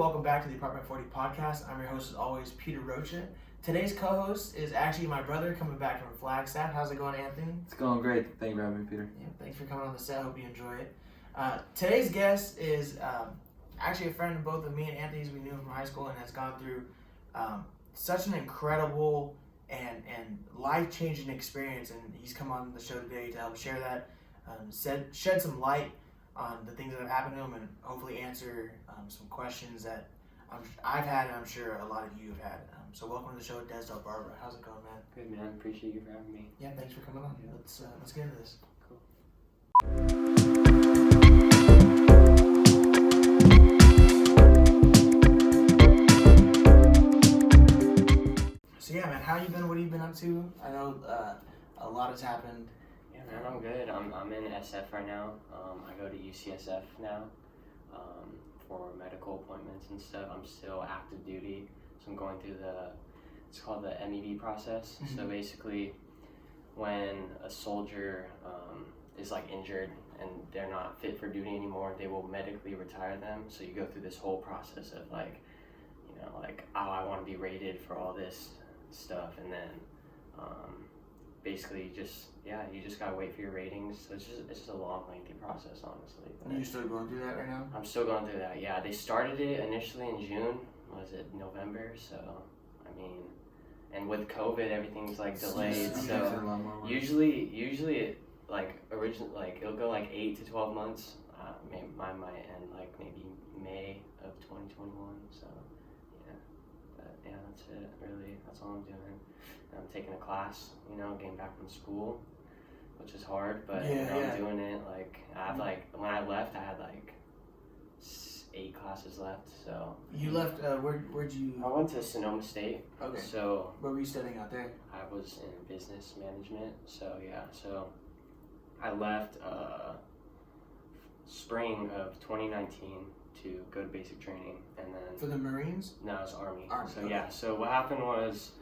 welcome back to the Apartment 40 podcast. I'm your host, as always, Peter Rocha. Today's co-host is actually my brother coming back from Flagstaff. How's it going, Anthony? It's going great. Thank you for having me, Peter. Yeah, thanks for coming on the set. Hope you enjoy it. Today's guest is actually a friend of both of me and Anthony's. We knew him from high school and has gone through such an incredible and life-changing experience. And he's come on the show today to help share that, shed some light on the things that have happened to him, and hopefully answer some questions that I've had, and I'm sure a lot of you have had. So welcome to the show, Dez Del Barba. How's it going, man? Good, man. Appreciate you for having me. Yeah, thanks for coming on. Yeah. Let's get into this. Cool. So yeah, man, how you been? What have you been up to? I know a lot has happened. Yeah, man, I'm good. I'm in SF right now. I go to UCSF now for medical appointments and stuff. I'm still active duty, so I'm going through it's called the MEV process. Mm-hmm. So basically, when a soldier is like injured and they're not fit for duty anymore, they will medically retire them. So you go through this whole process of like, I want to be rated for all this stuff, and then basically you just gotta wait for your ratings. So it's just a long, lengthy process, honestly. But you're still going through that right now? I'm still going through that. Yeah, they started it initially in June. Was it November? So I mean, and with COVID, everything's like delayed. So usually it it'll go like 8 to 12 months. Mine might end like maybe May of 2021. So yeah, that's it. Really, that's all I'm doing. I'm taking a class, getting back from school, which is hard, but I'm doing it. Like I have when I left, I had 8 classes left. So you left. Where'd you? I went to Sonoma State. Okay. So what were you studying out there? I was in business management. So yeah, so I left spring of 2019 to go to basic training, and then For the Marines? No, it was Army. So okay. yeah, so what happened was,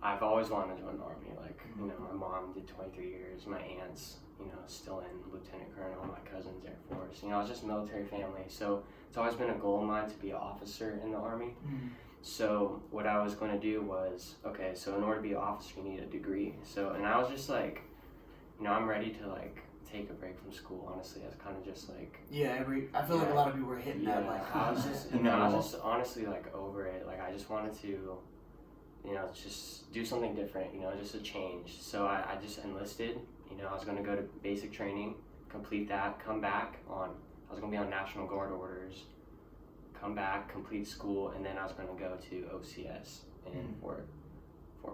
I've always wanted to join the Army. My mom did 23 years, my aunt's, still in Lieutenant Colonel, my cousin's Air Force. I was just military family, so it's always been a goal of mine to be an officer in the Army. Mm-hmm. So what I was going to do was, okay, so in order to be an officer, you need a degree. So, and I was just I'm ready to take a break from school. Honestly, I was kind of just Yeah, I feel like a lot of people were hitting that. I was just, I was just honestly over it. I just wanted to, just do something different. Just a change. So I just enlisted. I was going to go to basic training, complete that, come back I was going to be on National Guard orders, come back, complete school, and then I was going to go to OCS in Fort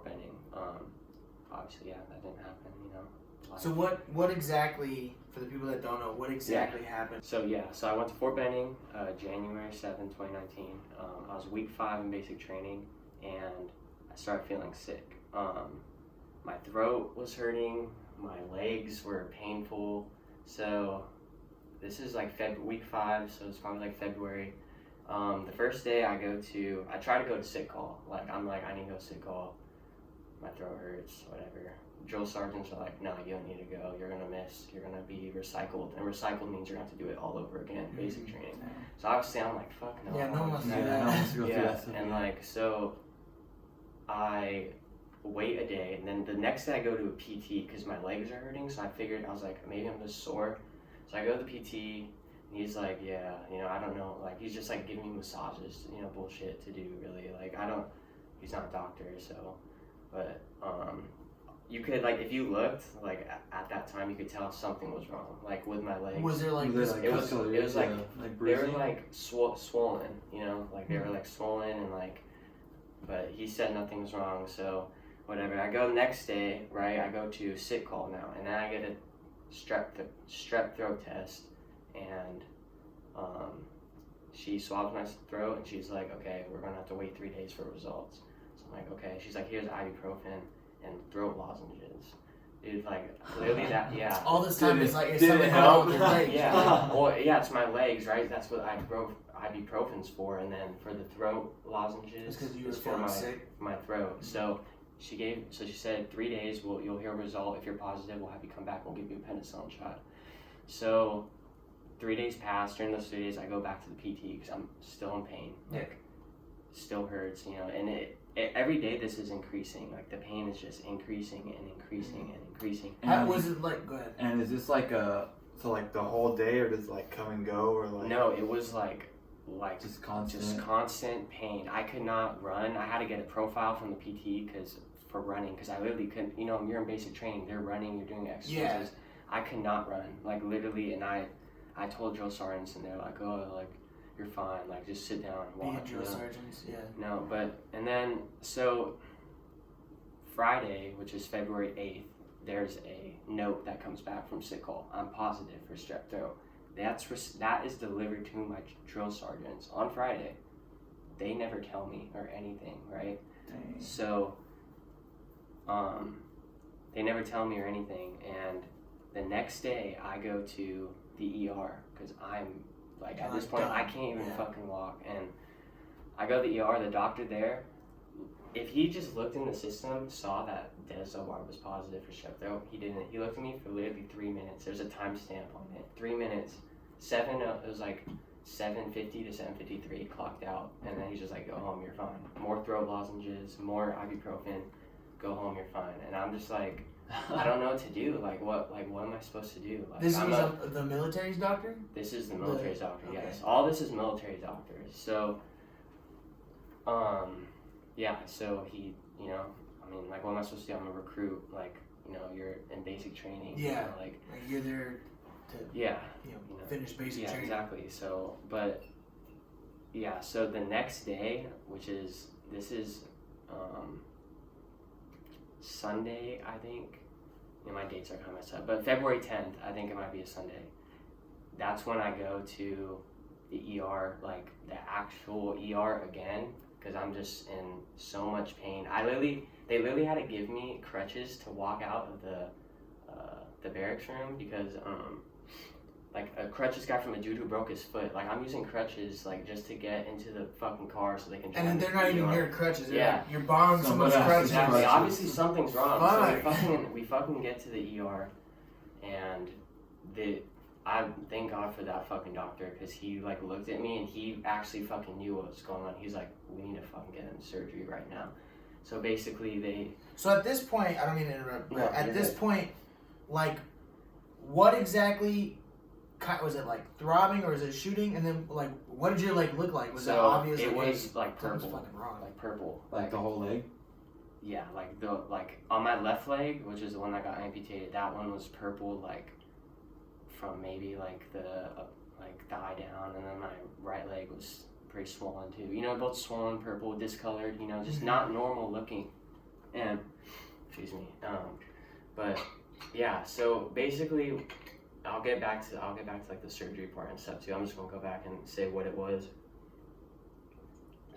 Benning. Obviously, yeah, that didn't happen. So what exactly, for the people that don't know, what exactly happened? So I went to Fort Benning, January 7th, 2019. I was week 5 in basic training, and I started feeling sick. My throat was hurting, my legs were painful. So this is week 5, so it's probably February. The first day I try to go to sick call. I need to go to sick call. My throat hurts, whatever. Drill sergeants are like, no, you don't need to go. You're gonna miss. You're gonna be recycled, and recycled means you're gonna have to do it all over again, basic training. So obviously I'm like, fuck no. Yeah, no one wants to do that. And so I wait a day, and then the next day I go to a PT because my legs are hurting. So I figured, I was like, maybe I'm just sore. So I go to the PT, and he's like, yeah, I don't know. He's just giving me massages, bullshit to do really. He's not a doctor, so, but you could if you looked at that time, you could tell something was wrong with my legs. Was there it was they were swollen, they were swollen, and but he said nothing was wrong, so whatever. I go next day, right? I go to sick call now, and then I get a strep throat test, and she swabs my throat, and she's like, okay, we're gonna have to wait 3 days for results. So I'm like, okay. She's like, here's ibuprofen and throat lozenges. Dude, literally that, yeah. All this time it's something wrong with your legs. Yeah, well, yeah, it's my legs, right? That's what ibuprofen's for, and then for the throat lozenges, it's for my throat. So she said 3 days, you'll hear a result. If you're positive, we'll have you come back, we'll give you a penicillin shot. So 3 days pass. During those 3 days, I go back to the PT because I'm still in pain. Like, still hurts, you know. And it every day this is increasing. Like, the pain is just increasing and increasing and increasing. How was it like? Go ahead. And is this like the whole day, or does it like come and go, or like? No, it was like just constant. Just constant pain. I could not run. I had to get a profile from the PT for running because I literally couldn't. You know, you're in basic training. They're running. You're doing exercises. Yeah. I could not run. Like literally, and I told drill sergeants, and they're like, "Oh, like you're fine. Like just sit down and watch." Being drill sergeants, yeah. No, and then so Friday, which is February 8th, there's a note that comes back from sick call. I'm positive for strep throat. That is delivered to my drill sergeants on Friday. They never tell me or anything, right? Dang. So, they never tell me or anything, and the next day I go to the ER because I'm like at this point I can't even fucking walk, and I go to the ER. The doctor there, if he just looked in the system, saw that Dez Del Barba was positive for strep throat, he didn't. He looked at me for literally 3 minutes. There's a timestamp on it. 3 minutes. It was like 7:50 to 7:53, clocked out, and then he's just like, "Go home, you're fine. More throat lozenges, more ibuprofen. Go home, you're fine." And I'm just like, I don't know what to do. Like what am I supposed to do? Like, This was the military's doctor? This is the military's doctor. Okay. Yes, all this is military doctors. So, yeah. So he, you know, I mean, like, what am I supposed to do? I'm a recruit. Like, you know, you're in basic training. Yeah. You know, like you're there to finish basic training. Yeah, exactly. So, but yeah. So the next day, this is Sunday, I think. You know, my dates are kind of messed up, but February 10th, I think it might be a Sunday. That's when I go to the ER, like the actual ER again, because I'm just in so much pain. They literally had to give me crutches to walk out of the barracks room because like a crutches guy from a dude who broke his foot. Like I'm using crutches like just to get into the fucking car so they can. And then they're not even your crutches. Yeah, like, you're borrowing someone's crutches. Exactly. Obviously something's wrong. Fuck. So we fucking get to the ER, and I thank God for that fucking doctor because he like looked at me and he actually fucking knew what was going on. He's like, we need to fucking get him surgery right now. So basically So at this point, I don't mean to interrupt, but No, at this point, like, what exactly was it, like throbbing or is it shooting? And then like, what did your leg look like? Was it obvious? It like, was like something's purple, fucking wrong. like purple, Like the whole leg? Yeah, like on my left leg, which is the one that got amputated. That one was purple, like from maybe like the eye down, and then my right leg was pretty swollen too. You know, both swollen, purple, discolored. You know, just not normal looking. And excuse me. But yeah, so basically, I'll get back to like the surgery part and stuff too. I'm just gonna go back and say what it was.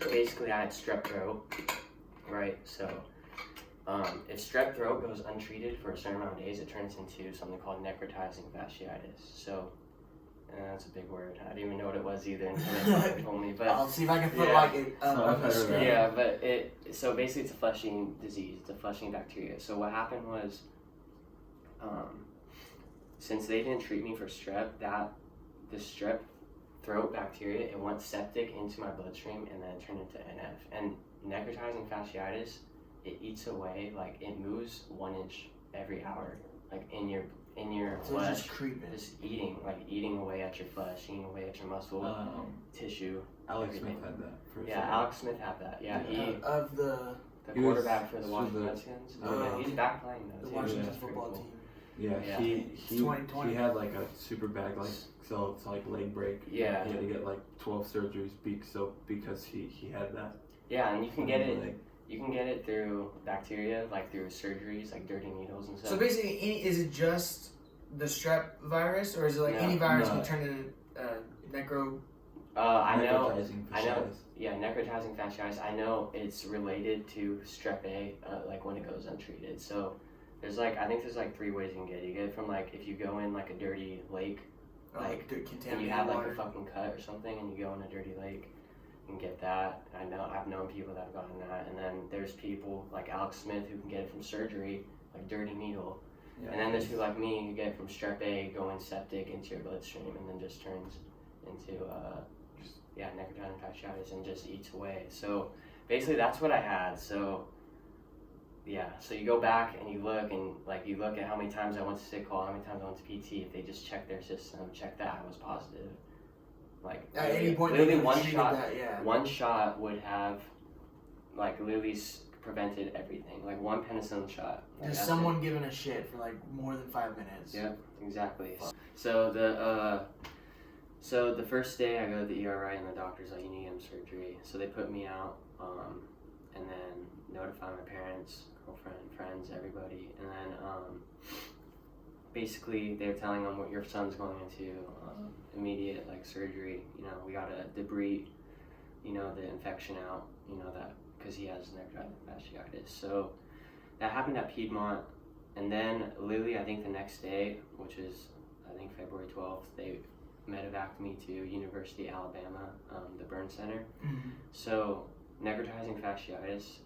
So basically, I had strep throat, right? So if strep throat goes untreated for a certain amount of days, it turns into something called necrotizing fasciitis. So, and that's a big word. I didn't even know what it was either until they told me. But I'll see if I can put like it on the screen. Yeah, but so basically it's a Flushing disease. It's a Flushing bacteria. So what happened was, since they didn't treat me for strep, the strep throat bacteria, it went septic into my bloodstream and then it turned into NF. And necrotizing fasciitis, it eats away, like it moves 1 inch every hour, like in your So flesh. it's just creeping. Just eating away at your flesh, eating away at your muscle, tissue. Alex everything. Smith had that. For Yeah, Alex Smith had that. Yeah, He quarterback for the Washington Redskins. Yeah, he's back playing though. the too. Washington That's pretty football cool. team. Yeah, It's 2020. he had like a super bad so it's like leg break. Yeah. He had to get like 12 surgeries because he had that. Yeah, and you can get it. You can get it through bacteria, like through surgeries, like dirty needles and stuff. So basically, is it just the strep virus, or is it like any virus can turn into necro? I know. Fasciitis. Yeah, necrotizing fasciitis. I know it's related to strep A, like when it goes untreated. So there's I think there's 3 ways you can get it. You get it from if you go in like a dirty lake, and you have like a fucking cut or something, and you go in a dirty lake. And get that. I've known people that have gotten that, and then there's people like Alex Smith who can get it from surgery, like dirty needle. Yeah. And then there's people like me who get from strep A going septic into your bloodstream and then just turns into necrotizing fasciitis and just eats away. So basically that's what I had. So so you go back and you look at how many times I went to sick call, how many times I went to PT. If they just check their system, check that I was positive. Like at any point, literally one one shot would have like literally prevented everything. Like one penicillin shot. Like, just someone giving a shit for like more than 5 minutes. Yeah, exactly. So the first day I go to the ER, right, and the doctor's like, you need surgery. So they put me out, and then notify my parents, girlfriend, friends, everybody, and then basically they're telling them what your son's going into immediate like surgery. You know, we gotta debride, the infection out. That because he has necrotizing fasciitis. So that happened at Piedmont, and then literally I think the next day, which is I think February 12th, they medevaced me to University of Alabama, the burn center. Mm-hmm. So necrotizing fasciitis,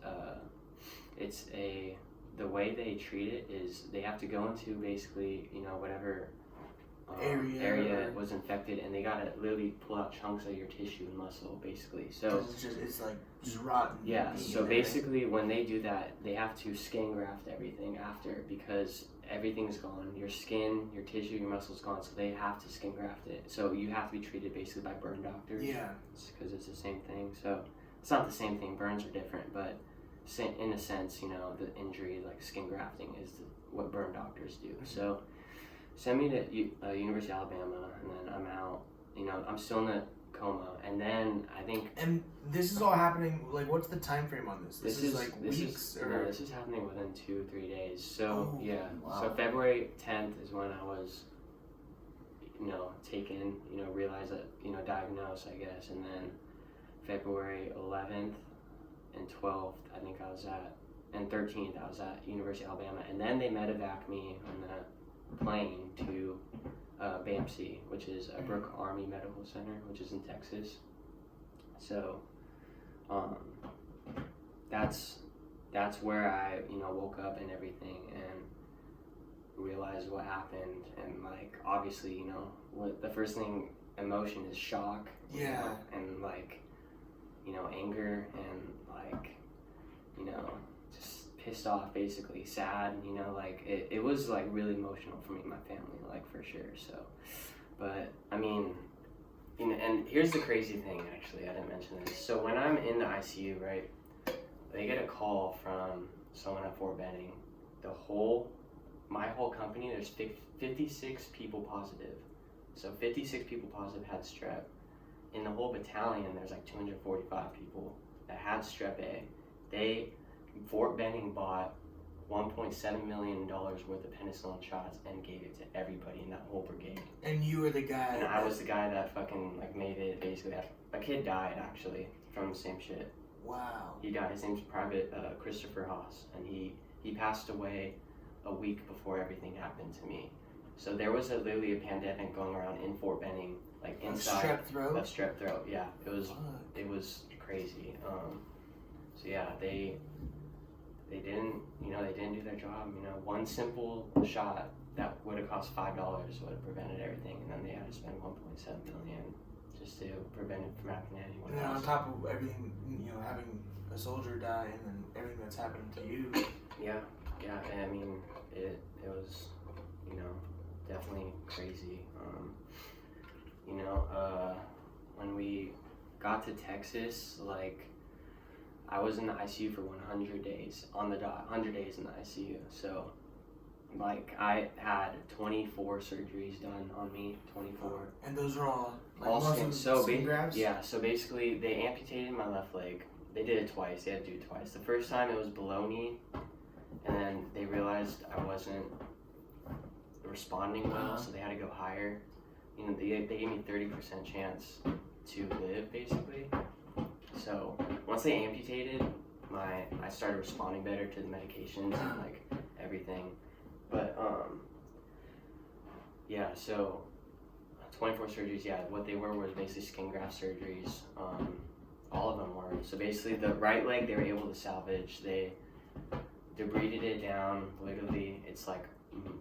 the way they treat it is they have to go into basically whatever area was infected, and they gotta literally pull out chunks of your tissue and muscle basically. So it's like just rotten. Yeah. So basically, when they do that, they have to skin graft everything after because everything's gone. Your skin, your tissue, your muscle's gone. So they have to skin graft it. So you have to be treated basically by burn doctors. Yeah. Because it's the same thing. So it's not the same thing. Burns are different, but in a sense, the injury like skin grafting is what burn doctors do. So send me to University of Alabama, and then I'm out. I'm still in the coma, and then I think. And this is all happening. Like, what's the time frame on this? This is like weeks, or no, this is happening within 2-3 days. So wow. So February 10th is when I was, taken. Realized that diagnosed, I guess, and then February 11th and 12th, I think I was at, and 13th I was at University of Alabama, and then they medevac me on the plane to BAMC, which is Brooke Army Medical Center, which is in Texas. So that's where I woke up and everything and realized what happened, and like obviously what the first thing emotion is shock, and like anger and like just pissed off, basically sad, like it was like really emotional for me and my family, like for sure. So but I mean, and here's the crazy thing, actually I didn't mention this. So when I'm in the ICU, right, they get a call from someone at Fort Benning. My whole company, there's 56 people positive. So 56 people positive had strep. In the whole battalion, there's like 245 people that had strep A. Fort Benning bought $1.7 million worth of penicillin shots and gave it to everybody in that whole brigade. And you were the guy. And I was the guy that fucking like made it. Basically, a kid died actually from the same shit. Wow. He died. His name's Private Christopher Haas, and he passed away a week before everything happened to me. So there was literally a pandemic going around in Fort Benning, like inside strep throat. Of strep throat. Yeah, it was crazy. So yeah, they didn't do their job. One simple shot that would have cost $5 would have prevented everything, and then they had to spend $1.7 million just to prevent it from happening to anyone else. And on top of everything, having a soldier die, and then everything that's happened to you. Yeah, and I mean, it was, definitely crazy. When we got to Texas, like, I was in the ICU for 100 days, on the dot, 100 days in the ICU. So, like, I had 24 surgeries done on me, 24. And those are all skin grafts? Yeah, so basically, they amputated my left leg. They did it twice. They had to do it twice. The first time, it was below knee, and then they realized I wasn't responding well, so they had to go higher. They gave me 30% chance to live, basically. So once they amputated, I started responding better to the medications and like everything. But so 24 surgeries. Yeah, what they were was basically skin graft surgeries. All of them were. So basically, the right leg they were able to salvage. They debrided it down. Literally, it's like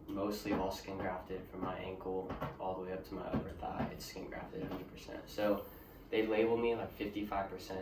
mostly all skin grafted from my ankle all the way up to my upper thigh. It's skin grafted 100%. So they labeled me like 55%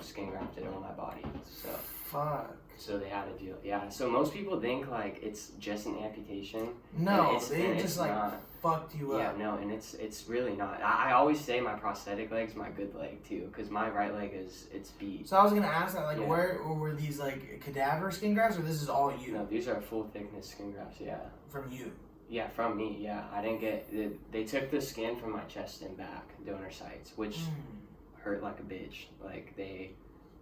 skin grafted on my body. So Fuck. so they had to do, yeah. So most people think like it's just an amputation. No, and they just like not. fucked you Yeah, up. no, and it's really not. I always say my prosthetic leg's my good leg too, because my right leg it's beat. So I was gonna ask that, like, Yeah. where were these like cadaver skin grafts, or this is all you No, these are full thickness skin grafts. Yeah. from you? Yeah, from me. Yeah, I didn't get. They took the skin from my chest and back donor sites, which hurt like a bitch. Like they.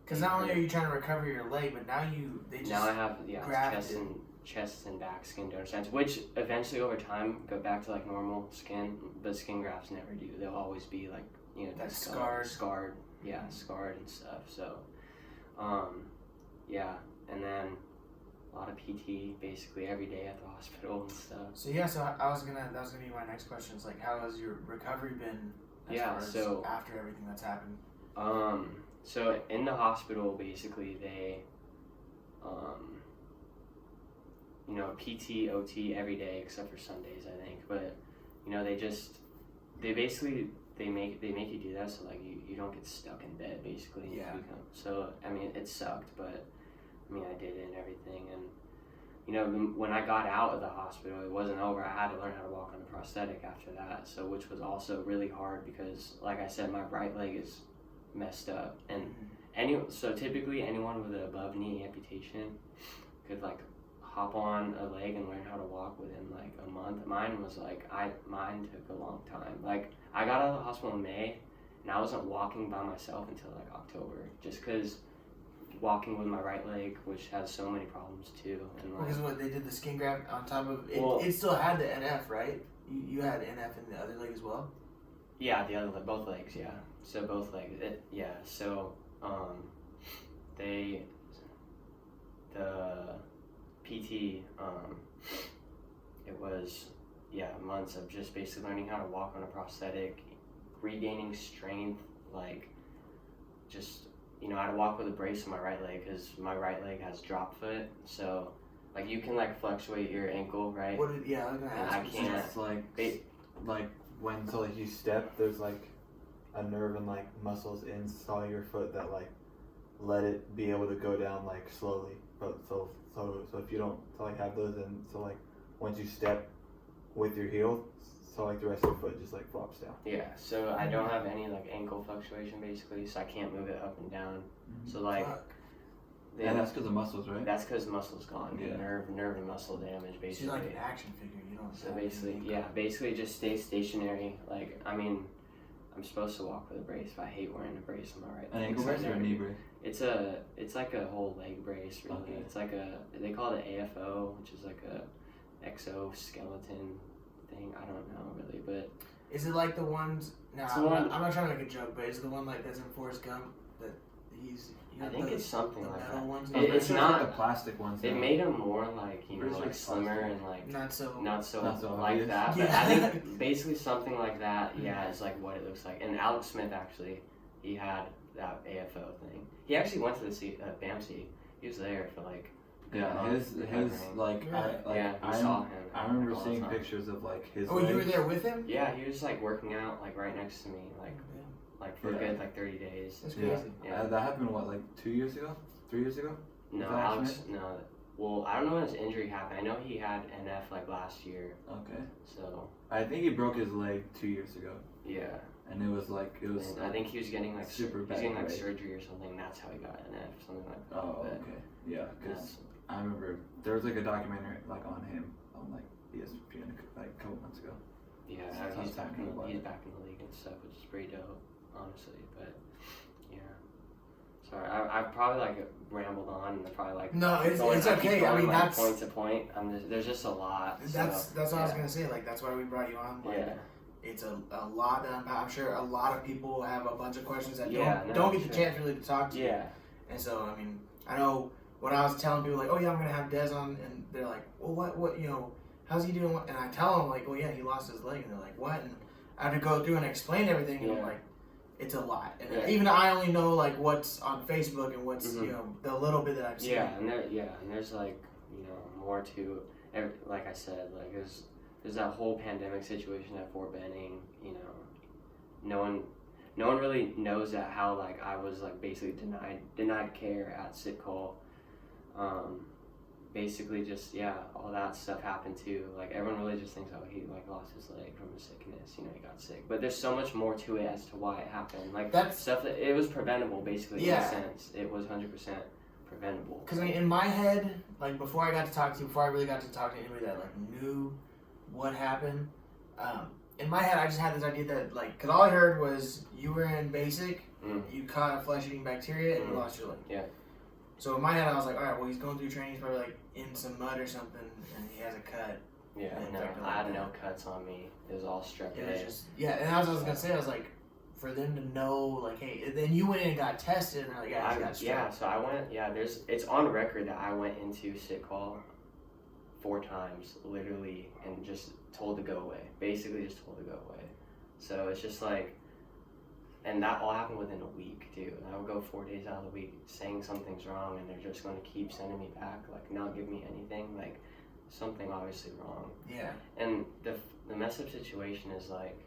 Because not only are you trying to recover your leg, but now they just Now I have grafted. chest and back skin donor sites, which eventually over time go back to like normal skin, but skin grafts never do. They'll always be like That's scarred, scarred. scarred and stuff. So, yeah, and then a lot of PT basically every day at the hospital and stuff. So yeah, so that was gonna be my next question. It's like, how has your recovery been? As Yeah, far as so after everything that's happened. So in the hospital, basically they, PT, OT every day except for Sundays, I think. But they make you do that so like you don't get stuck in bed basically. Yeah. So I mean it sucked, but I mean I did it and everything, and when I got out of the hospital, it wasn't over. I had to learn how to walk on a prosthetic after that. So which was also really hard because, like I said, my right leg is messed up, and so typically anyone with an above knee amputation could like hop on a leg and learn how to walk within like a month. Mine took a long time. Like I got out of the hospital in May and I wasn't walking by myself until like October, just because walking with my right leg, which has so many problems too, and like, Because what they did the skin graft on top of it, Well- it still had the NF, right? You had NF in the other leg as well. yeah, the other both legs, yeah. So both legs, So the PT, it was months of just basically learning how to walk on a prosthetic, regaining strength, like just I had to walk with a brace on my right leg because my right leg has drop foot, so like you can like fluctuate your ankle, right? I was gonna And ask. I can't. It's like when you step, there's like a nerve and like muscles inside your foot that like let it be able to go down like slowly. But so if you don't have those, and so like once you step with your heel, so like the rest of your foot just like flops down. Yeah, so I don't have any like ankle fluctuation basically, so I can't move it up and down. So like, Fuck. And that's because of muscles, right? That's because the muscle's gone. Yeah. Nerve and muscle damage So basically. you're like an action figure. You don't. So have basically, any- basically just stay stationary. Like, I mean, I'm supposed to walk with a brace, but I hate wearing a brace on my right An leg, ankle so I brace or a never knee do. brace? It's like a whole leg brace, really. Okay. It's like they call it AFO, which is like a exoskeleton thing. I don't know really, but Is it like the ones? No, It's the I'm one- not trying to make a joke, but is it the one like that's in Forrest Gump that he's? I think it's something the like metal that. ones. It- it's not- like the plastic ones. They now. made them more like Pretty like sure slimmer plastic. and like not so. not so Not so like obvious. that. But Yeah. I think basically something like that. Yeah, is like what it looks like. And Alex Smith actually, he had that AFO thing. He actually went to the BAMC. He was there for like. Yeah, his like Yeah. We saw him. I remember like, all the seeing time. pictures of like his. Oh, you were legs. there with him? Yeah, he was like working out like right next to me, like for a Yeah. good like 30 days. That's Yeah. crazy. Yeah. That happened what, like 2 years ago, 3 years ago? No, Was that Alex. No. Well, I don't know when his injury happened. I know he had NF like last year. Okay. So I think he broke his leg 2 years ago, yeah. and it was. And I think he was getting like super he was bad, getting like right? surgery or something. And that's how he got NF, something like that. Oh, But okay. Yeah, because that's- I remember there was like a documentary like on him on like ESPN like a couple months ago. Yeah, That's he's back talking about he's it. back in the league and stuff, which is pretty dope, honestly. But yeah, sorry, I probably like rambled on and probably like No, it's keep okay. I going, mean, like, that's point to point. There's just a lot. that's so, what I was yeah. gonna say. Like that's why we brought you on. Like, Yeah. It's a lot to unpack. I'm sure a lot of people have a bunch of questions that Yeah, no, don't get the sure. chance really to talk to you. Yeah. And so, I mean, I know when I was telling people like, oh yeah, I'm gonna have Dez on, and they're like, well, what, how's he doing? And I tell them like, oh yeah, he lost his leg, and they're like, what? And I have to go through and explain everything, and I'm Yeah. like, it's a lot. And Yeah. even I only know like what's on Facebook and what's Mhm. you know the little bit that I've seen. And there's like more to like I said, like there's that whole pandemic situation at Fort Benning. No one really knows that how like I was like basically denied care at sick call. Basically just all that stuff happened too. Like everyone really just thinks, oh, he like lost his leg from a sickness, he got sick. But there's so much more to it as to why it happened. Like That's stuff that it was preventable basically in a sense. It was 100% preventable. Because I mean, in my head, like before I really got to talk to anybody that like knew what happened, in my head I just had this idea that like, because all I heard was you were in basic, you caught a flesh-eating bacteria, and you lost your leg. Yeah. So in my head I was like, all right, well he's going through training, he's probably like in some mud or something, and he has a cut. Yeah, no, I had no cuts on me. It was all strep A. And I was gonna say, I was like, for them to know, like, hey, then you went in and got tested, and they're like, yeah, he's got strep. So I went, it's on record that I went into sick call 4 times, literally, and just told to go away. Basically just told to go away. So it's just like, and that all happened within a week, too. And I would go 4 days out of the week saying something's wrong, and they're just going to keep sending me back, like, not give me anything, like, something obviously wrong. Yeah. And the messed up situation is like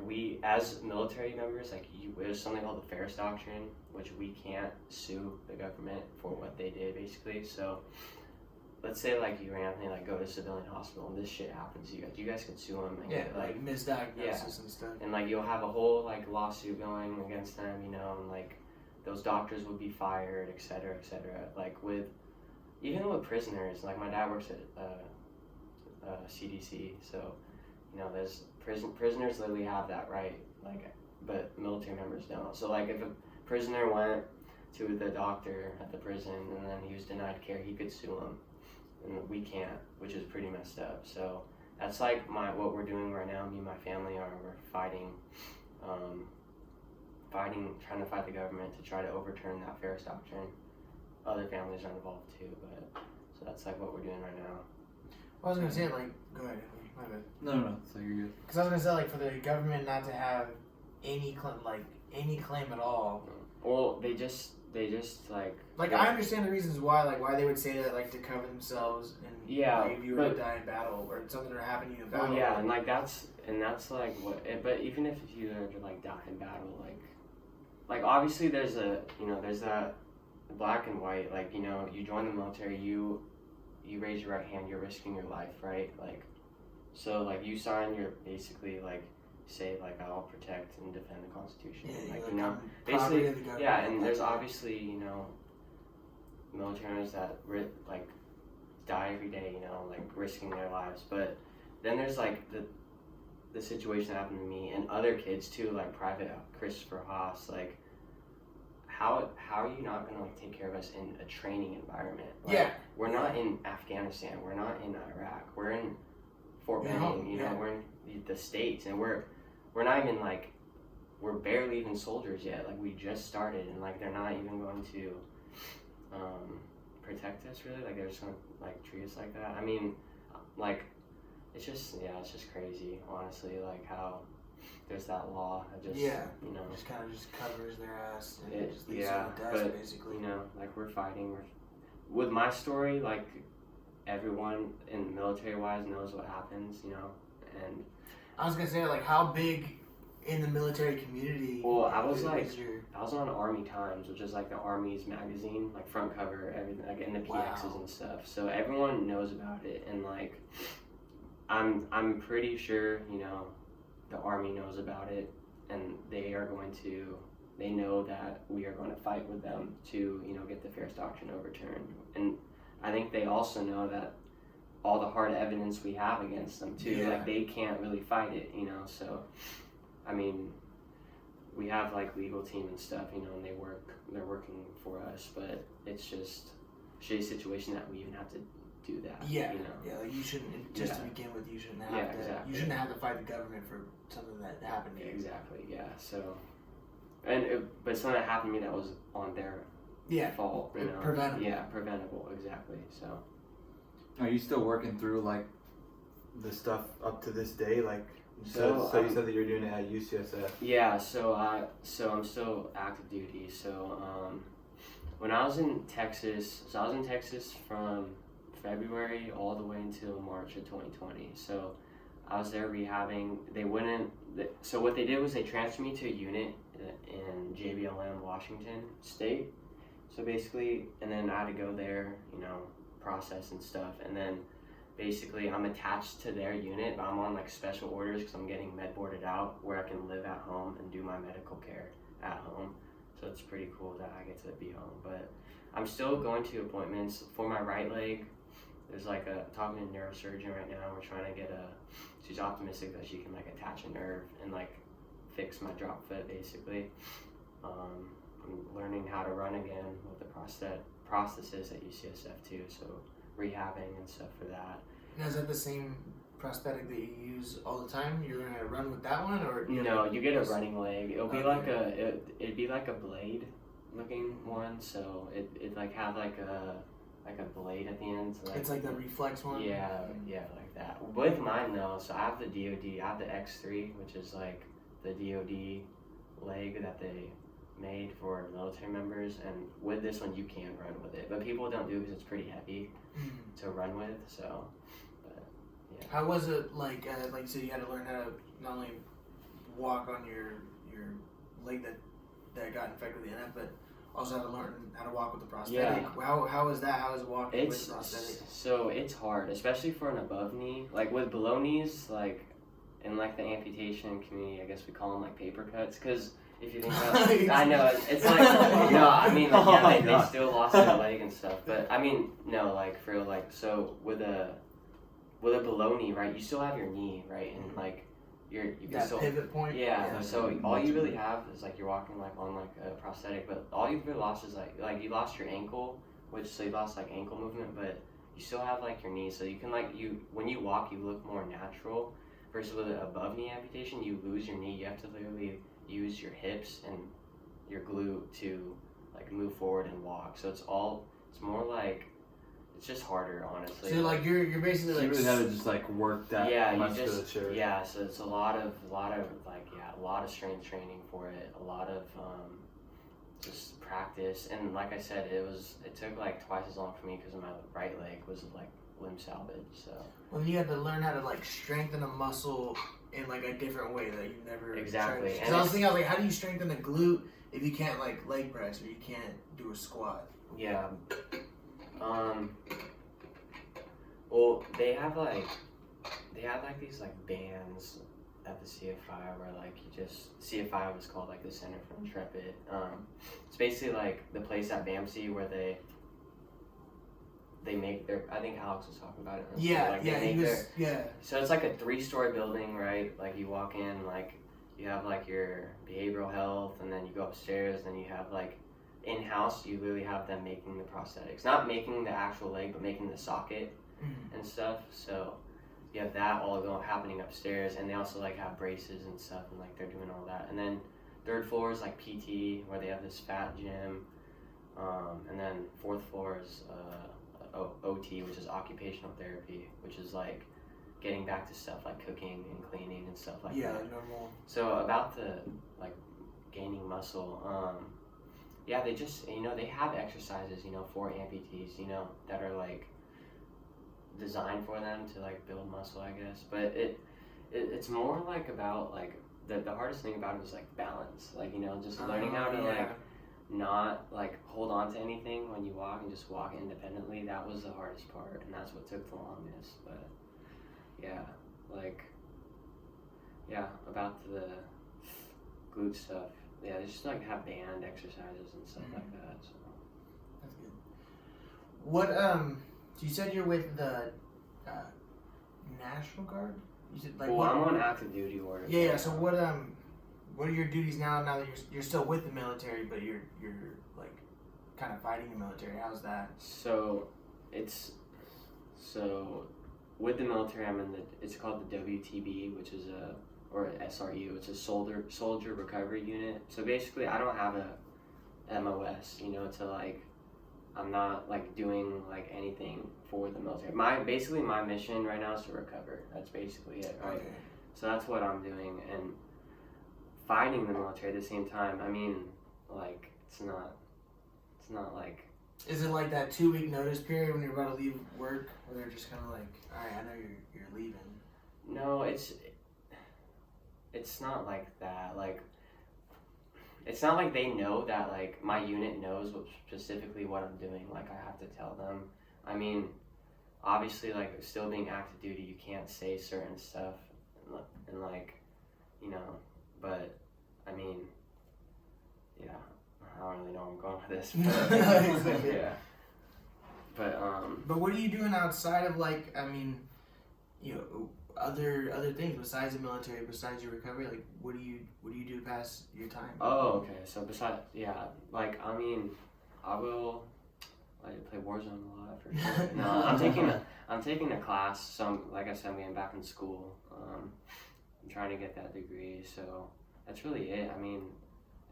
we as military members, like there's something called the Ferris Doctrine, which we can't sue the government for what they did, basically. So let's say like you or Anthony like go to a civilian hospital and this shit happens to you guys can sue them and get, like misdiagnosis and stuff. And like you'll have a whole like lawsuit going against them, and like those doctors would be fired, etc., etc. Like even with prisoners, like my dad works at CDC, so there's prisoners literally have that right, like, but military members don't. So like if a prisoner went to the doctor at the prison and then he was denied care, he could sue him, and we can't, which is pretty messed up. So that's like what we're doing right now. Me and my family we're fighting, trying to fight the government to try to overturn that Ferris Doctrine. Other families are involved too, but so that's like what we're doing right now. I was gonna say, like, go ahead. My bad. No. So you're good. Because I was gonna say, like, for the government not to have any claim at all. Well, they just like. I understand the reasons why they would say that, like, to cover themselves and if you were to die in battle or something were happening in battle. Well, yeah, and that's like what. But even if you were to like die in battle, like obviously there's that black and white. Like you join the military, you raise your right hand, you're risking your life, right? Like, so like you sign, you're basically like say like I'll protect and defend the Constitution, basically, and there's obviously militaries that like die every day, like risking their lives, but then there's like the situation that happened to me and other kids too, like Private Christopher Haas, like. How are you not gonna like take care of us in a training environment? Like, we're not in Afghanistan. We're not in Iraq. We're in Fort Benning. We're in the States, and we're not even like we're barely even soldiers yet. Like we just started, and like they're not even going to protect us really. Like they're just gonna like treat us like that. I mean, like it's just crazy, honestly. Like how. There's that law that just just kind of just covers their ass and it just leaves them in the dust, basically. Like we're fighting. With my story, like everyone in military wise knows what happens, and I was gonna say, like, how big in the military community? Well, I was on Army Times, which is like the Army's magazine, like front cover, everything, like in the PXs and stuff. So everyone knows about it, and like I'm pretty sure the Army knows about it, and they know that we are going to fight with them to, get the Ferris Doctrine overturned. And I think they also know that all the hard evidence we have against them too, like they can't really fight it, so, I mean, we have like legal team and stuff, and they're working for us, but it's just a shitty situation that we even have to do that. Like you shouldn't, to begin with, you shouldn't have to. Exactly. You shouldn't have to fight the government for something that happened to you. Exactly. Yeah. So, but something that happened to me that was on their fault. Preventable. Yeah, preventable. Exactly. So. Are you still working through like the stuff up to this day? Like So you said that you're doing it at UCSF. Yeah, so I'm still active duty. So when I was in Texas, from February all the way until March of 2020. So I was there rehabbing. So what they did was they transferred me to a unit in JBLM, Washington State. So basically, and then I had to go there, process and stuff. And then basically I'm attached to their unit, but I'm on like special orders because I'm getting med boarded out where I can live at home and do my medical care at home. So it's pretty cool that I get to be home. But I'm still going to appointments for my right leg. There's talking to a neurosurgeon right now. We're trying to she's optimistic that she can like attach a nerve and like fix my drop foot basically. I'm learning how to run again with the prosthesis at UCSF too. So rehabbing and stuff for that. Now, is that the same prosthetic that you use all the time? You're learning how to run with that one, or no? You get a running leg. It'll be it'd be like a blade looking one. So it like have like a blade at the end. So it's like the reflex one. Yeah, like that. With mine though, so I have the DoD. I have the X3, which is like the DoD leg that they made for military members, and with this one you can run with it, but people don't do it because it's pretty heavy to run with. So, but yeah. How was it like so you had to learn how to not only walk on your leg that got infected with the NF, but also how to learn how to walk with the prosthetic. Yeah. How is that? How is walking with the prosthetic? So it's hard, especially for an above knee. Like with below knees, like in like the amputation community, I guess we call them like paper cuts, because if you think about it, I know it's like no, I mean like, yeah, they still lost their leg and stuff, but I mean no, like for real, like so with a below knee, right? You still have your knee, right, and like you can that still pivot point. Yeah. So all you really have is like you're walking like on like a prosthetic, but all you've really lost is like you lost your ankle, so you lost like ankle movement, but you still have like your knee, so you can when you walk you look more natural. Versus with an above knee amputation, you lose your knee. You have to literally use your hips and your glute to like move forward and walk. So it's more like it's just harder, honestly. So like you're basically so like you really have to just like work that musculature. So it's a lot of strength training for it, a lot of just practice, and like I said, it took like twice as long for me because my right leg was like limb salvage. So well, you had to learn how to like strengthen a muscle in like a different way that you never exactly. Because I was thinking, how do you strengthen the glute if you can't like leg press or you can't do a squat? Yeah. Well, they had these like bands at the CFI where like CFI was called like the Center for Intrepid. It's basically like the place at BAMC where they make their, I think Alex was talking about it. So it's like a 3-story building, right? Like you walk in, like you have like your behavioral health, and then you go upstairs, then you have like in-house, you literally have them making the prosthetics. Not making the actual leg, but making the socket and stuff. So you have that all happening upstairs, and they also like have braces and stuff, and like they're doing all that. And then 3rd floor is like PT, where they have this fat gym. And then 4th floor is OT, which is occupational therapy, which is like getting back to stuff like cooking and cleaning and stuff like that. Yeah, normal. So about the like gaining muscle, they just they have exercises for amputees that are like designed for them to like build muscle, I guess. But it's more like about like the hardest thing about it is like balance, like just learning how to like not like hold on to anything when you walk and just walk independently. That was the hardest part, and that's what took the longest. But about the glute stuff, they just like have band exercises and stuff like that. So that's good. What you said you're with the National Guard? You said like I'm on active duty orders. Yeah. So what are your duties now that you're still with the military, but you're like kind of fighting the military? How's that? So with the military, I'm in it's called the WTB, which is or SRU, which is Soldier Recovery Unit. So basically, I don't have a MOS, to like, I'm not like doing like anything for the military. My mission right now is to recover. That's basically it, right? Okay. So that's what I'm doing, and fighting the military at the same time. I mean, like, it's not like. Is it like that 2-week notice period when you're about to leave work, where they're just kind of like, all right, I know you're leaving? No, it's not like that. Like, it's not like they know that, like, my unit knows specifically what I'm doing. Like, I have to tell them. I mean, obviously, like, still being active duty, you can't say certain stuff, and like, you know, but, I mean, yeah, I don't really know where I'm going with this, but, yeah. But what are you doing outside of, like, I mean, you know, other things besides the military, besides your recovery? Like, what do you do to pass your time? Oh, okay. So besides, yeah, like, I mean, I play Warzone a lot for sure. No, I'm taking a class. So like I said, I'm getting back in school. I'm trying to get that degree. So that's really it. I mean,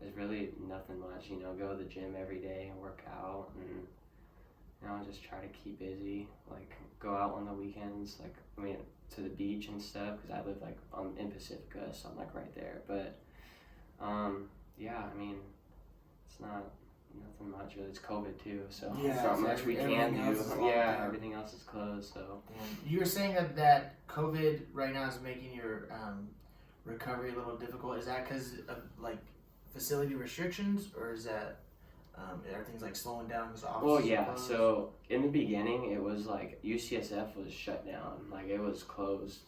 there's really nothing much. You know, go to the gym every day and work out, and you know, just try to keep busy. Like, go out on the weekends. Like, I mean, to the beach and stuff, because I live like in Pacifica, so I'm like right there. But yeah, I mean, it's not nothing much really. It's COVID too, so yeah, there's not much we can do. Yeah, everything else is closed. So you were saying that COVID right now is making your recovery a little difficult. Is that because of like facility restrictions, or is that are things like slowing down because offices? Well, yeah. So in the beginning, it was like UCSF was shut down, like it was closed,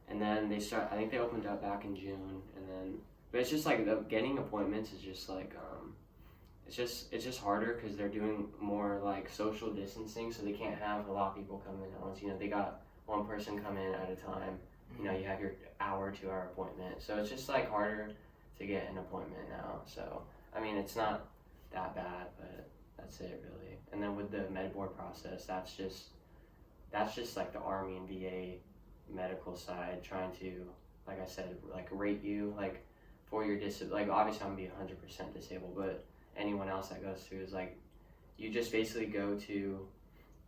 and then I think they opened up back in June, and then. But it's just like getting appointments is just like it's just harder because they're doing more like social distancing, so they can't have a lot of people come in at once. You know, they got one person come in at a time. You know, you have your hour, 2-hour appointment, so it's just like harder to get an appointment now. So I mean, it's not that bad, but that's it really. And then with the med board process, that's just like the Army and VA medical side trying to, like I said, like rate you like. For your like obviously I'm gonna be 100% disabled, but anyone else that goes through is like, you just basically go to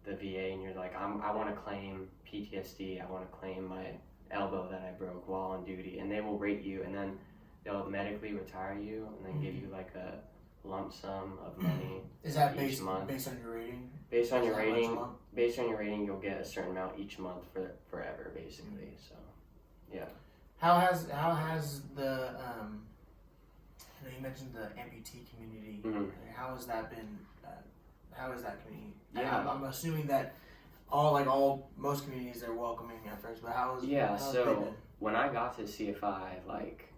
the VA and you're like, I want to claim PTSD, I want to claim my elbow that I broke while on duty, and they will rate you, and then they'll medically retire you, and then give you like a lump sum of money. Is that each month. based on your rating? Based on your rating, you'll get a certain amount each month for forever, basically. So, yeah. How has the I know you mentioned the amputee community. Mm-hmm. How has that been? How is that community? Yeah, I'm assuming that most communities are welcoming at first, but how so when I got to CFI, like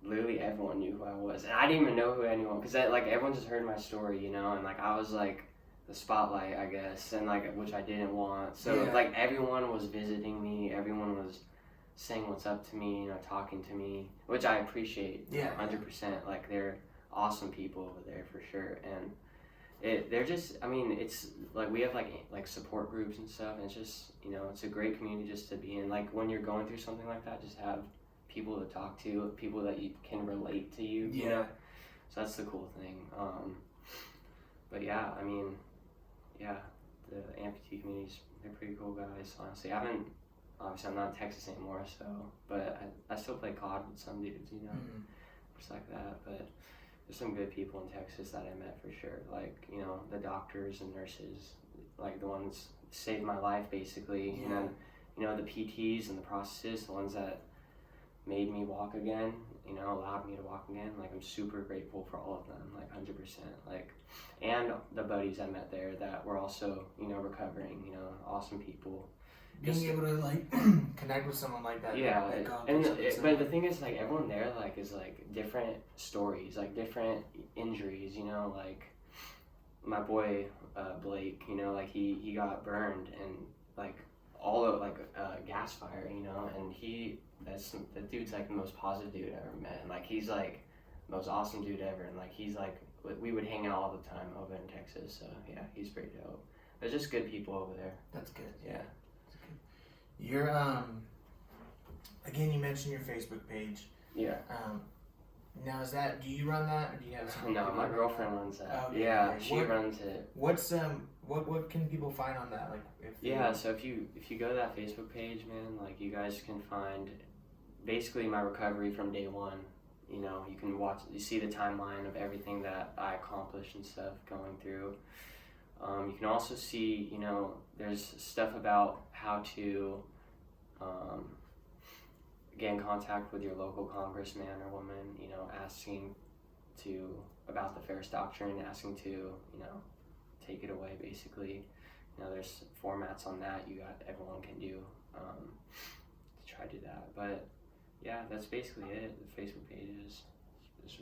literally everyone knew who I was, and I didn't even know who anyone, because like everyone just heard my story, you know, and like I was like the spotlight, I guess, and like which I didn't want. So like everyone was visiting me, everyone was saying what's up to me, you know, talking to me, which I appreciate 100%. Like, they're awesome people over there for sure, and they're just, I mean, it's like we have like support groups and stuff, and it's just, you know, it's a great community just to be in. Like, when you're going through something like that, just have people to talk to, people that you can relate to you, you know? So that's the cool thing. But yeah, I mean, yeah, the amputee communities, they're pretty cool guys, honestly. Obviously I'm not in Texas anymore, so, but I still play COD with some dudes, you know, just like that. But there's some good people in Texas that I met for sure, like, you know, the doctors and nurses, like the ones saved my life basically, and then, you know, the PTs and the processes, the ones that made me walk again, you know, allowed me to walk again. Like, I'm super grateful for all of them, like 100%. Like, and the buddies I met there that were also, you know, recovering, you know, awesome people. Being able to like connect with someone like that. Yeah, but the thing is, like, everyone there like is like different stories, like different injuries. You know, like my boy Blake. You know, like he got burned and like all of like gas fire. You know, and that dude's like the most positive dude I ever met. And like he's like the most awesome dude ever. And like he's like we would hang out all the time over in Texas. So yeah, he's pretty dope. There's just good people over there. That's good. Yeah. You're again, you mentioned your Facebook page. Yeah. Now do you run that, or do you have some? No, my girlfriend runs that. Okay, yeah, okay. She runs it. What's what can people find on that? Like, so if you go to that Facebook page, man, like you guys can find basically my recovery from day one. You know, you see the timeline of everything that I accomplished and stuff going through. You can also see, you know, there's stuff about how to get in contact with your local congressman or woman, you know, asking about the Ferris Doctrine, asking to, you know, take it away, basically. You know, there's formats on that everyone can do to try to do that. But yeah, that's basically it. The Facebook page is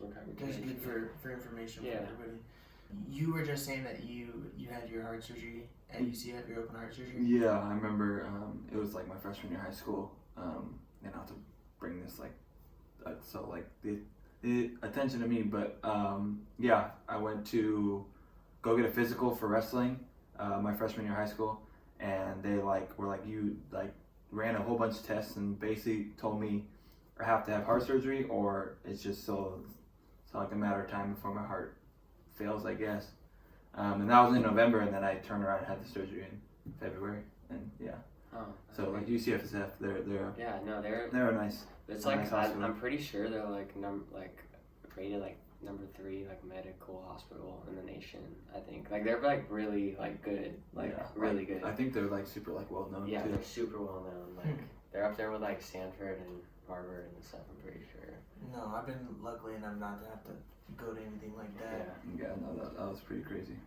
recovery page. Just good for information for everybody. You were just saying that you had your heart surgery at UCF, your open heart surgery? Yeah, I remember it was like my freshman year of high school, and not to bring this the attention to me, but yeah, I went to go get a physical for wrestling my freshman year of high school, and they were like, you ran a whole bunch of tests and basically told me I have to have heart surgery or it's just so like a matter of time before my heart fails, I guess. And that was in November, and then I turned around and had the surgery in February, and yeah. Oh, so like UCFSF, they're nice. It's a like nice hospital. I'm pretty sure they're rated number 3 medical hospital in the nation. I think they're really good, really good. I think they're super well known. Yeah, too. they're super well known. They're up there with Stanford and Harvard and stuff. I'm pretty sure. No, I've been lucky enough not to have to go to anything like that. Yeah, no, that was pretty crazy.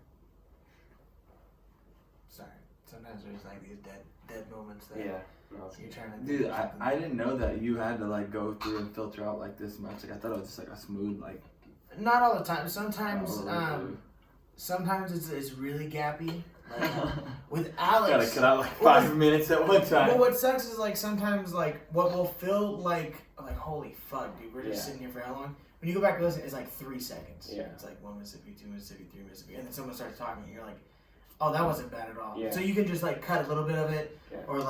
Sorry, sometimes there's these dead moments that you're trying to. Dude, I didn't know that you had to go through and filter out this much. I thought it was just a smooth Not all the time. Sometimes sometimes it's really gappy. With Alex, gotta cut out 5 minutes at one time. Well, what sucks is sometimes what will feel like holy fuck, dude, we're just sitting here for how long? When you go back and listen, it's 3 seconds. Yeah. It's 1 Mississippi, 2 Mississippi, 3 Mississippi, and then someone starts talking, and you're like, oh, that wasn't bad at all. Yeah. So you can just cut a little bit of it, Yeah. or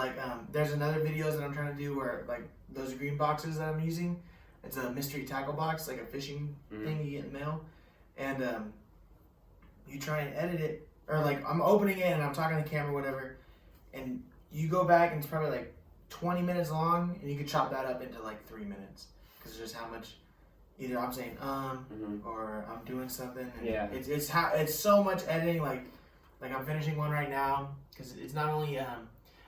there's another videos that I'm trying to do where those green boxes that I'm using, it's a mystery tackle box, like a fishing thing you get in the mail, and you try and edit it. Or I'm opening it and I'm talking to the camera, whatever, and you go back and it's probably 20 minutes long, and you can chop that up into 3 minutes because it's just how much either I'm saying or I'm doing something. And it's so much editing. Like I'm finishing one right now because it's not only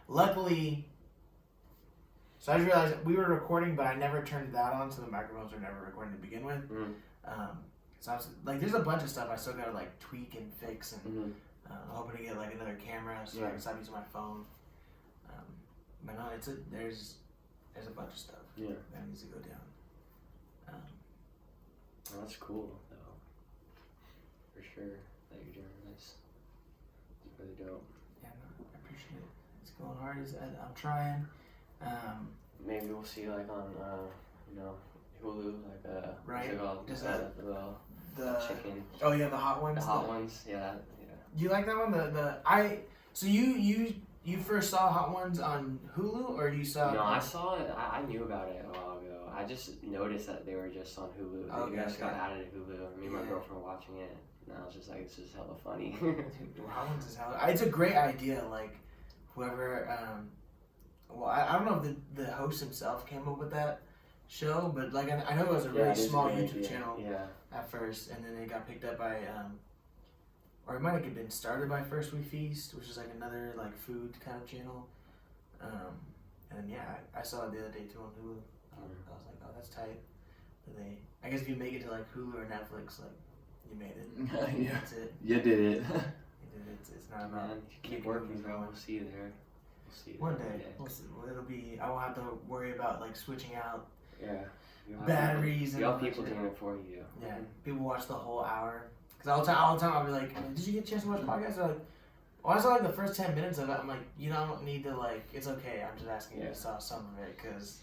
luckily. So I just realized we were recording, but I never turned that on, so the microphones were never recording to begin with. So I was there's a bunch of stuff I still gotta tweak and fix, and I'm hoping to get another camera so I can stop using my phone. But no, there's a bunch of stuff that needs to go down. Well, that's cool though, for sure that you're doing this. It's really dope. Yeah, no, I appreciate it. It's going hard. I'm trying. Maybe we'll see on Hulu right. What's it called? The chicken. Oh yeah, the hot ones. The hot ones, yeah. Do you like that one? So you first saw Hot Ones on Hulu, or you saw? No, I saw it. I knew about it a while ago. I just noticed that they were just on Hulu. Okay, you guys got added to Hulu. Me and my girlfriend were watching it, and I was just this is hella funny. Dude, Hot Ones is hella. It's a great idea. Whoever. Well, I don't know if the host himself came up with that show, but I know it was a really small YouTube channel at first, and then it got picked up by or it might have been started by First We Feast, which is another food kind of channel. And I saw it the other day too on Hulu. I was like, oh, that's tight. But I guess if you make it to Hulu or Netflix, you made it. Yeah, that's it. You did it. It's not about. Keep working, bro. We'll see you there. One day. We'll see. It'll be. I won't have to worry about switching out. Yeah. Batteries and you have people doing it for you. Yeah. People watch the whole hour. Because all the time I'll be like, did you get a chance to watch podcasts? They're like, well, I saw the first 10 minutes of it. I'm like, you don't need to it's okay. I'm just asking you to saw some of it because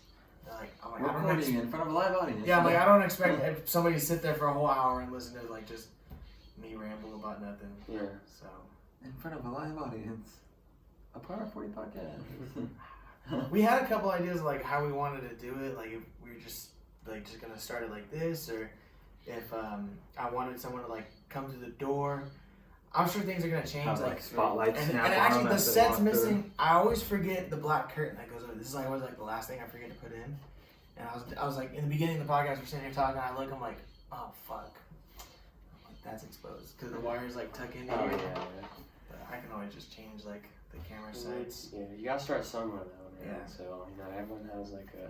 I'm like, recording in front of a live audience. Yeah, I'm like, I don't expect somebody to sit there for a whole hour and listen to just me ramble about nothing. Yeah. So. In front of a live audience. A Power 40 podcast. We had a couple ideas how we wanted to do it. If we were just gonna start it like this, or if I wanted someone to come to the door. I'm sure things are gonna change. Spotlights. And actually, the set's missing. I always forget the black curtain that goes over. This is always the last thing I forget to put in. And I was like, in the beginning of the podcast, we're sitting here talking, I look, I'm like, oh, fuck. I'm like, that's exposed. Because the wires, like, tuck into Oh, here. yeah. But I can always just change, like, the camera sites. Yeah, you gotta start somewhere though, man. Yeah. So, you know, everyone has like a,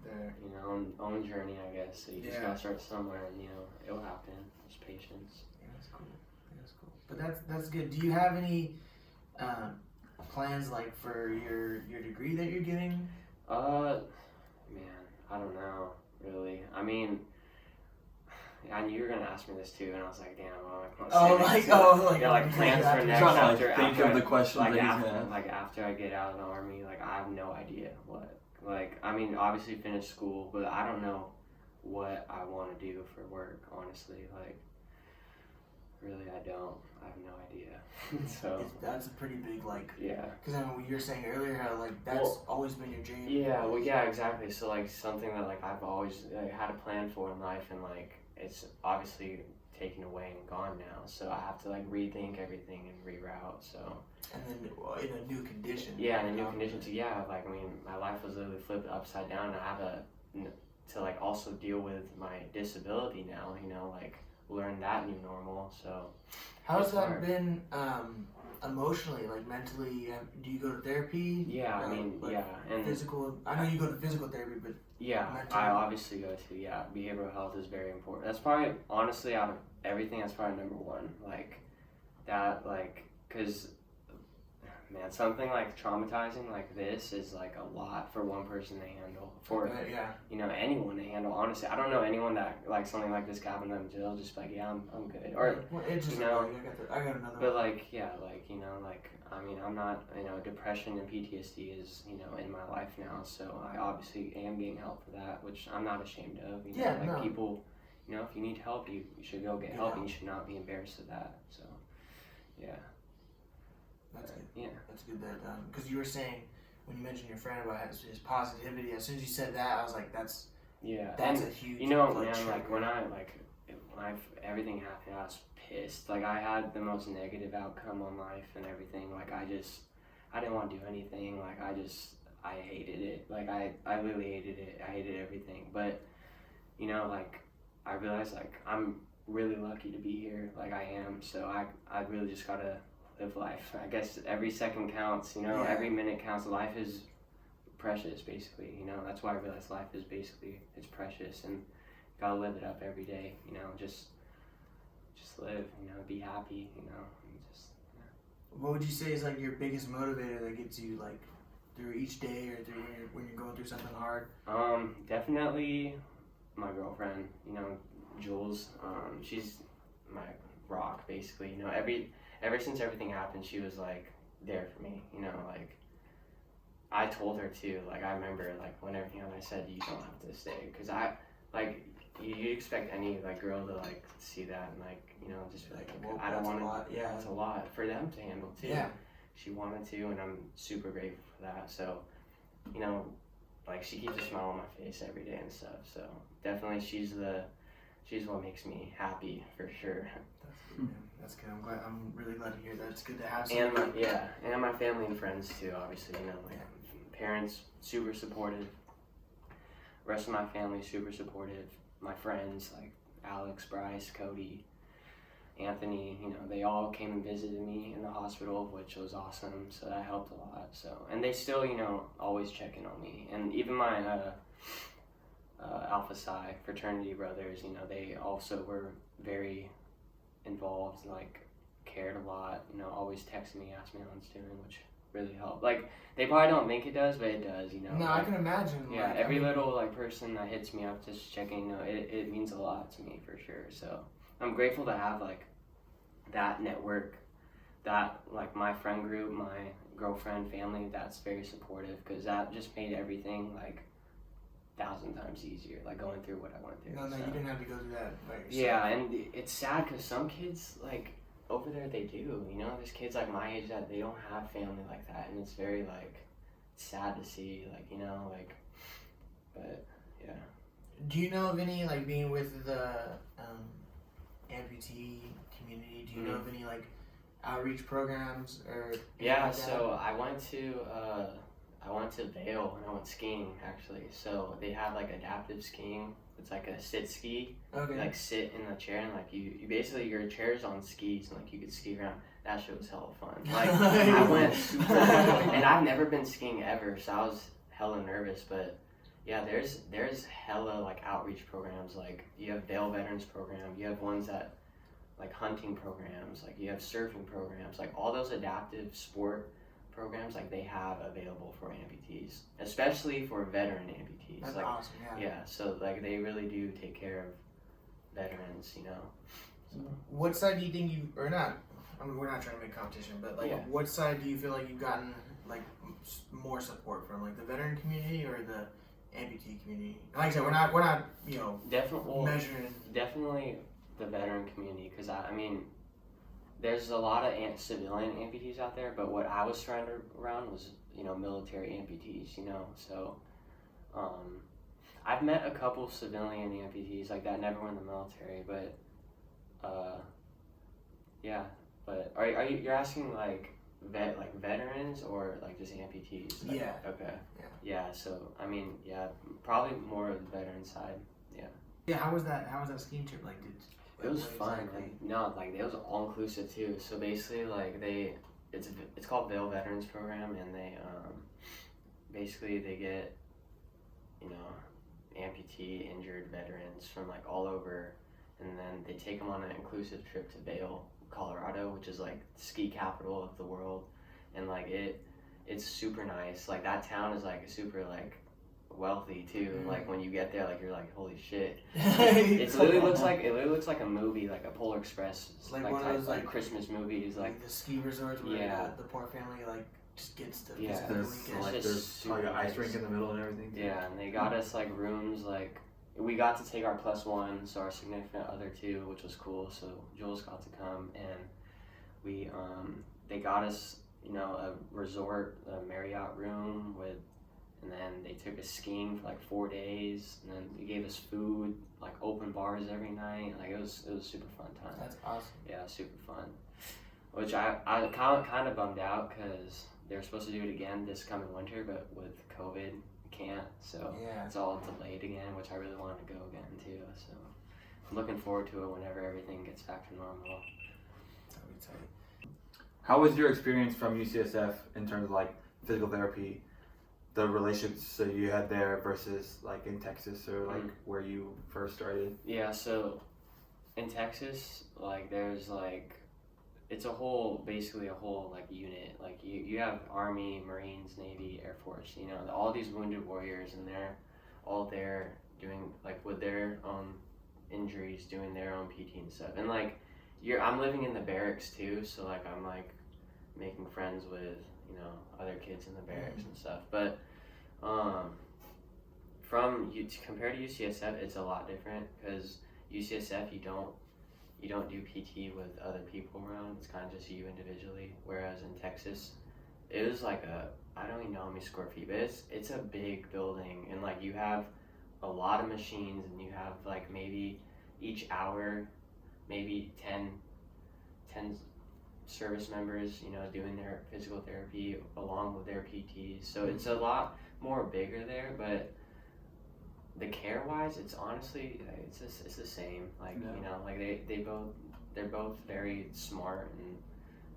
There. you know, own journey, I guess. So you just Yeah. gotta start somewhere, and you know, it'll happen. Just patience. Yeah, that's cool. That's cool. But that's good. Do you have any plans, like, for your degree that you're getting? Man, I don't know, really. I mean, I knew you were gonna ask me this too, and I was like, damn, well, I can't say this. Yeah, like plans for next Trying to, after like, think after of the I- questions like that he's after, gonna ask. like after I get out of the army, like I have no idea what. Like, I mean, obviously finish school, but I don't know what I want to do for work. Honestly, like, really, I don't. I have no idea. So That's a pretty big, like, yeah. because I mean, what you were saying earlier, how, like, that's always been your dream. Yeah, well, yeah, exactly. So, like, something that, like, I've always had a plan for in life, and, like, it's obviously taken away and gone now. So I have to, like, rethink everything and reroute, so. And then in a new condition. Yeah, in a new condition, too. Yeah, like, I mean, my life was literally flipped upside down, and I have to, like, also deal with my disability now, you know, like, learn that new normal, so. How's it's that hard. been emotionally, like, mentally? Do you go to therapy? Yeah, I mean, like, yeah, and physical. I know you go to physical therapy, but yeah, mentally. I obviously go to, behavioral health is very important. That's probably, honestly, out of everything, that's probably number one. Like, that, like, because, man, something, like, traumatizing like this is, like, a lot for one person to handle. For, yeah. you know, anyone to handle. Honestly, I don't know anyone that, like, something like this could happen to them, they'll just be like, yeah, I'm good. Or, Well, it's just you know, I got another but, one. like, yeah, like, you know, like, I mean, I'm not, you know, depression and PTSD is, you know, in my life now, so I obviously am getting help for that, which I'm not ashamed of, you know, Yeah, like, no. people, you know, if you need help, you should go get help, and you should not be embarrassed of that, so, yeah. That's good. Yeah. That's good that, because you were saying, when you mentioned your friend about his positivity, as soon as you said that, I was like, that's Yeah, a and, huge, you know, like, man, trigger. like, when everything happened, I was pissed. Like, I had the most negative outcome on life and everything. Like, I didn't want to do anything. Like, I hated it. Like, I literally hated it. I hated everything. But, you know, like, I realized, like, I'm really lucky to be here. Like, I am. So I really just gotta live life. I guess every second counts, you know, Yeah. every minute counts. Life is precious, basically, you know. That's why I realized life is basically, it's precious, and gotta live it up every day, you know. Just live, you know, be happy, you know, and just, What would you say is, like, your biggest motivator that gets you, like, through each day or through when you're going through something hard? Definitely my girlfriend, you know, Jules. She's my rock, basically, you know. Ever since everything happened, she was, like, there for me, you know. Like, I told her too, like, I remember, like, when everything happened, I said, you don't have to stay, because you expect any, like, girl to, like, see that and, like, you know, just be like, Well, I don't that's a want to. lot, yeah. It's a lot for them to handle too. Yeah. She wanted to, and I'm super grateful for that. So, you know, like, she keeps a smile on my face every day and stuff. So definitely, she's what makes me happy for sure. That's good, man. That's good. I'm really glad to hear that. It's good to have And somebody. and my family and friends too. Obviously, you know, like, parents super supportive. Rest of my family super supportive. My friends like Alex, Bryce, Cody, Anthony, you know, they all came and visited me in the hospital, which was awesome. So that helped a lot. So, and they still, you know, always check in on me. And even my Alpha Psi fraternity brothers, you know, they also were very involved, like, cared a lot, you know, always texted me, asked me how I was doing, which really helped. Like, they probably don't think it does, but it does, you know. No, like, I can imagine. yeah, like, every I mean, little, like, person that hits me up just checking, you know, it means a lot to me for sure. So I'm grateful to have, like, that network, that, like, my friend group, my girlfriend, family, that's very supportive, because that just made everything, like, 1,000 times easier, like, going through what I went through. No, so. you didn't have to go through that by yourself. Yeah, and it's sad because some kids, like, over there, they do, you know, there's kids like my age that they don't have family like that, and it's very, like, sad to see, like, you know, like, but, yeah. Do you know of any, like, being with the amputee community, do you know of any, like, outreach programs or anything Yeah, like that? so I went to, I went to Vail and I went skiing actually. So they have like adaptive skiing. It's like a sit ski. Okay. You, like sit in the chair and like you basically your chair's on skis and like you could ski around. That shit was hella fun. Like I went super and I've never been skiing ever, so I was hella nervous. But yeah, there's hella like outreach programs. Like you have Vail Veterans Program. You have ones that like hunting programs. Like you have surfing programs. Like all those adaptive sport programs, like they have available for amputees, especially for veteran amputees. That's like, awesome. Yeah. Yeah, so like they really do take care of veterans, you know. So. What side do you think you, or not? I mean, we're not trying to make competition, but like, what side do you feel like you've gotten like more support from, like the veteran community or the amputee community? Like I said, we're not, you know, measuring. Definitely the veteran community, because I mean, there's a lot of civilian amputees out there, but what I was surrounded around was, you know, military amputees, you know. So, I've met a couple civilian amputees like that, never went in the military, but, yeah. But are you you're asking like veterans or like just amputees? Like, yeah. Okay. Yeah. Yeah. So I mean, yeah, probably more of the veteran side. Yeah. Yeah. How was that skiing trip? Like, it was fun. Like, no, like it was all inclusive too. So basically, like it's called Vail Veterans Program, and they basically they get, you know, amputee injured veterans from like all over, and then they take them on an inclusive trip to Vail, Colorado, which is like the ski capital of the world, and like it's super nice. Like that town is like super like wealthy too. Like when you get there, like you're like, holy shit. It literally looks like a movie, like a Polar Express, it's like one one of those like Christmas movies, like the ski resorts where the poor family like just gets to visit the weekend. Like there's like an ice rink in the middle and everything too. Yeah, and they got us like rooms, like we got to take our +1, so our significant other too, which was cool. So Jules got to come, and we they got us, you know, a resort, a Marriott room with, and then they took us skiing for like 4 days, and then they gave us food, like open bars every night. Like it was a super fun time. That's awesome. Yeah, super fun. Which I kind of bummed out because they were supposed to do it again this coming winter, but with COVID, can't. So it's all delayed again, which I really wanted to go again too. So I'm looking forward to it whenever everything gets back to normal. That'll be tight. How was your experience from UCSF in terms of like physical therapy, the relationships that you had there versus like in Texas or like where you first started? Yeah, so in Texas, like there's like, it's basically a whole like unit. Like you have Army, Marines, Navy, Air Force, you know, all these wounded warriors, and they're all there doing like with their own injuries, doing their own PT and stuff. And like I'm living in the barracks too, so like I'm like making friends with, you know, other kids in the barracks and stuff. But compared to UCSF, it's a lot different, because UCSF you don't do PT with other people around. It's kind of just you individually. Whereas in Texas, it was like I don't even know how many square feet, but it's a big building, and like you have a lot of machines, and you have like maybe each hour, maybe 10 service members, you know, doing their physical therapy along with their PTs. So it's a lot more bigger there, but the care wise, it's honestly it's the same. Like you know, like they're both very smart and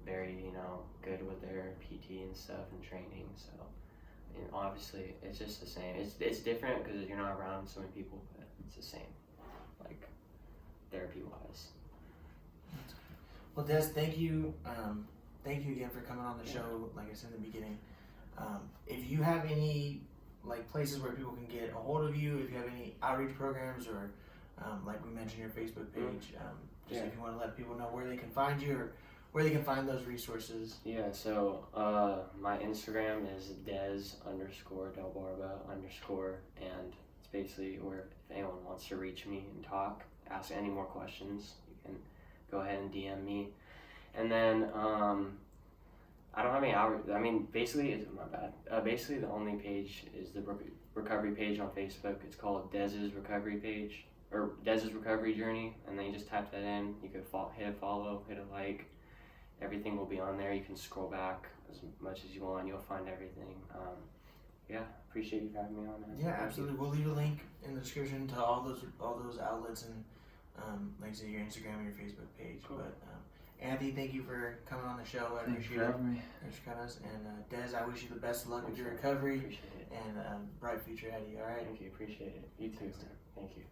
very, you know, good with their PT and stuff and training. So and obviously it's just the same. It's different because you're not around so many people, but it's the same, like therapy wise. Well, Des, thank you again for coming on the show. Like I said in the beginning, if you have any like places where people can get a hold of you, if you have any outreach programs, or like we mentioned, your Facebook page, if you want to let people know where they can find you or where they can find those resources. Yeah, so my Instagram is Dez_Del Barba_, and it's basically where if anyone wants to reach me and talk, ask any more questions, you can go ahead and DM me. And then I don't have any outreach. I mean, basically, it's my bad. Basically, the only page is the recovery page on Facebook. It's called Dez's Recovery Page, or Dez's Recovery Journey, and then you just type that in. You can hit a follow, hit a like. Everything will be on there. You can scroll back as much as you want. You'll find everything. yeah, appreciate you having me on, man. Yeah, absolutely. We'll leave a link in the description to all those outlets and links to your Instagram and your Facebook page. Cool. But Anthony, thank you for coming on the show. I Thanks appreciate for it. having me. Thanks for coming us. And Dez, I wish you the best of luck with Thanks, your man. recovery Appreciate it. and bright future ahead of you. All right. Thank you, appreciate it. You too. Thanks, Thank you.